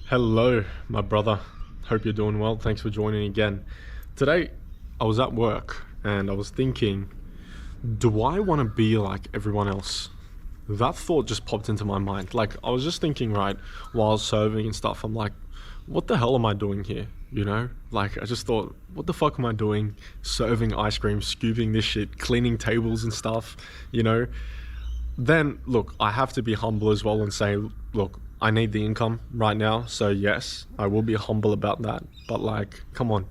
Hello, my brother. Hope you're doing well. Thanks for joining again. Today, I was at work and I was thinking, do I want to be like everyone else? That thought just popped into my mind. Like, I was just thinking, right, while serving and stuff, I'm like, what the hell am I doing here? You know? Like, I just thought, what the fuck am I doing? Serving ice cream, scooping this shit, cleaning tables and stuff, you know? Then, look, I have to be humble as well and say, look, I need the income right now. So, yes, I will be humble about that. But, like, come on.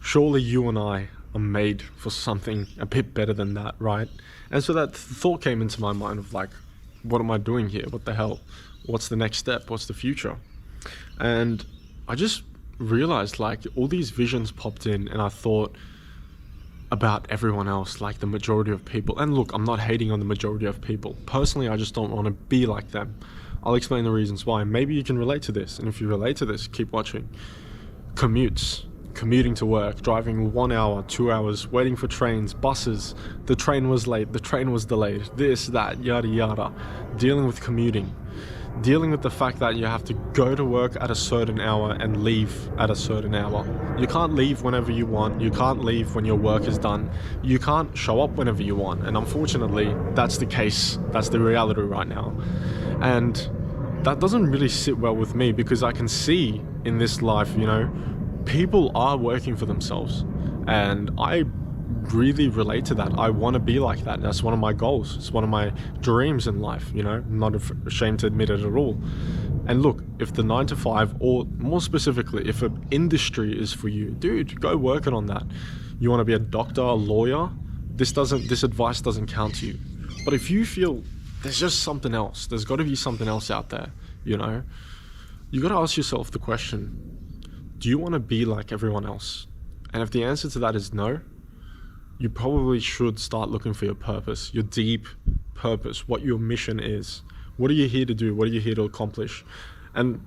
Surely you and I are made for something a bit better than that, right? And so that thought came into my mind of, like, what am I doing here? What the hell? What's the next step? What's the future? And I just realized, like, all these visions popped in, and I thought about everyone else, like the majority of people. And look, I'm not hating on the majority of people. Personally, I just don't want to be like them. I'll explain the reasons why. Maybe you can relate to this, and if you relate to this, keep watching. Commutes. Commuting to work, driving 1 hour, 2 hours, waiting for trains, buses. The train was late, the train was delayed, this, that, yada yada. Dealing with commuting. Dealing with the fact that you have to go to work at a certain hour and leave at a certain hour. You can't leave whenever you want. You can't leave when your work is done. You can't show up whenever you want. And unfortunately, that's the case. That's the reality right now. And that doesn't really sit well with me, because I can see in this life, you know, people are working for themselves. And I really relate to that. I want to be like that. That's one of my goals. It's one of my dreams in life, you know. I'm not ashamed to admit it at all. And look, if the 9 to 5, or more specifically, if an industry is for you, dude, go working on that. You want to be a doctor, a lawyer, this advice doesn't count to you. But if you feel there's just something else, there's got to be something else out there, you know, you got to ask yourself the question, do you want to be like everyone else? And if the answer to that is no, you probably should start looking for your purpose, your deep purpose, what your mission is. What are you here to do? What are you here to accomplish? And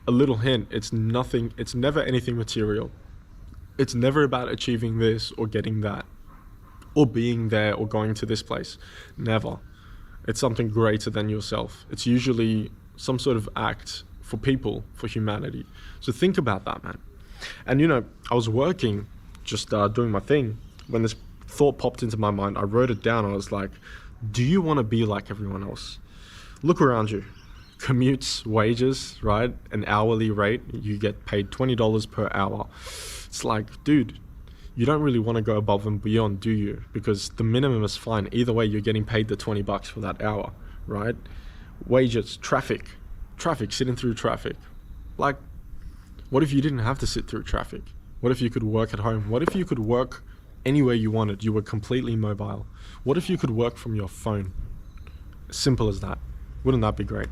a little hint, it's never anything material. It's never about achieving this or getting that, or being there or going to this place. Never. It's something greater than yourself. It's usually some sort of act for people, for humanity. So think about that, man. And you know, I was working, just doing my thing, when this thought popped into my mind. I wrote it down. I was like, do you want to be like everyone else? Look around you. Commutes, wages, right? An hourly rate. You get paid $20 per hour. It's like, dude, you don't really want to go above and beyond, do you? Because the minimum is fine. Either way, you're getting paid the $20 for that hour, right? Wages, traffic, sitting through traffic. Like, what if you didn't have to sit through traffic? What if you could work at home? What if you could work anywhere you wanted? You were completely mobile. What if you could work from your phone? Simple as that. Wouldn't that be great?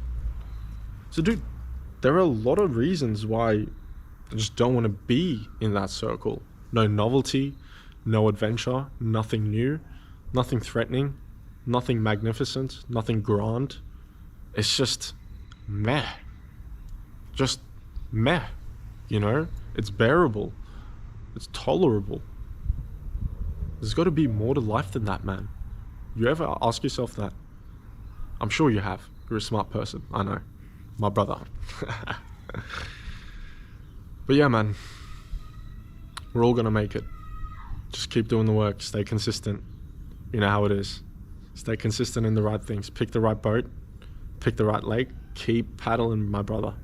So dude, there are a lot of reasons why I just don't want to be in that circle. No novelty, no adventure, nothing new, nothing threatening, nothing magnificent, nothing grand. It's just meh. Just meh, you know? It's bearable. It's tolerable. There's got to be more to life than that, man. You ever ask yourself that? I'm sure you have. You're a smart person. I know. My brother. But yeah, man. We're all going to make it. Just keep doing the work. Stay consistent. You know how it is. Stay consistent in the right things. Pick the right boat. Pick the right lake. Keep paddling, my brother.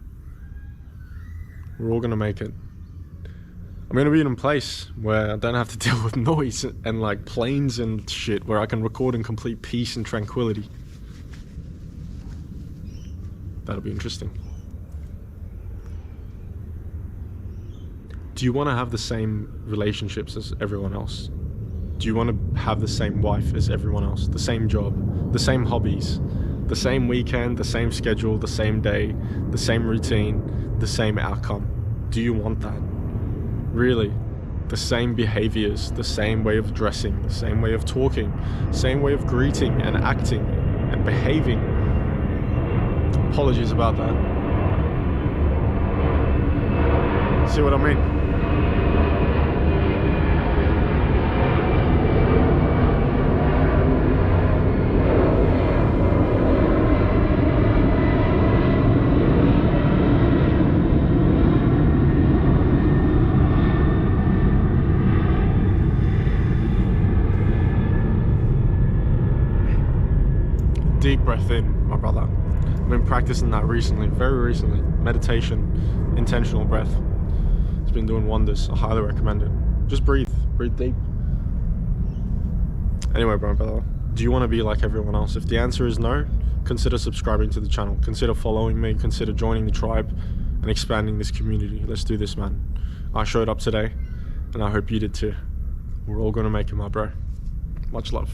We're all going to make it. I'm going to be in a place where I don't have to deal with noise and like planes and shit, where I can record in complete peace and tranquility. That'll be interesting. Do you want to have the same relationships as everyone else? Do you want to have the same wife as everyone else? The same job, the same hobbies, the same weekend, the same schedule, the same day, the same routine, the same outcome? Do you want that? Really? The same behaviors, the same way of dressing, the same way of talking, same way of greeting and acting and behaving. Apologies about that. See what I mean? deep breath in, my brother. I've been practicing that recently, very recently. Meditation, intentional breath. It's been doing wonders. I highly recommend it. Just breathe deep. Anyway, bro, brother, do you want to be like everyone else? If the answer is no, consider subscribing to the channel. Consider following me. Consider joining the tribe and expanding this community. Let's do this, man. I showed up today, and I hope you did too. We're all gonna make it, my bro. Much love.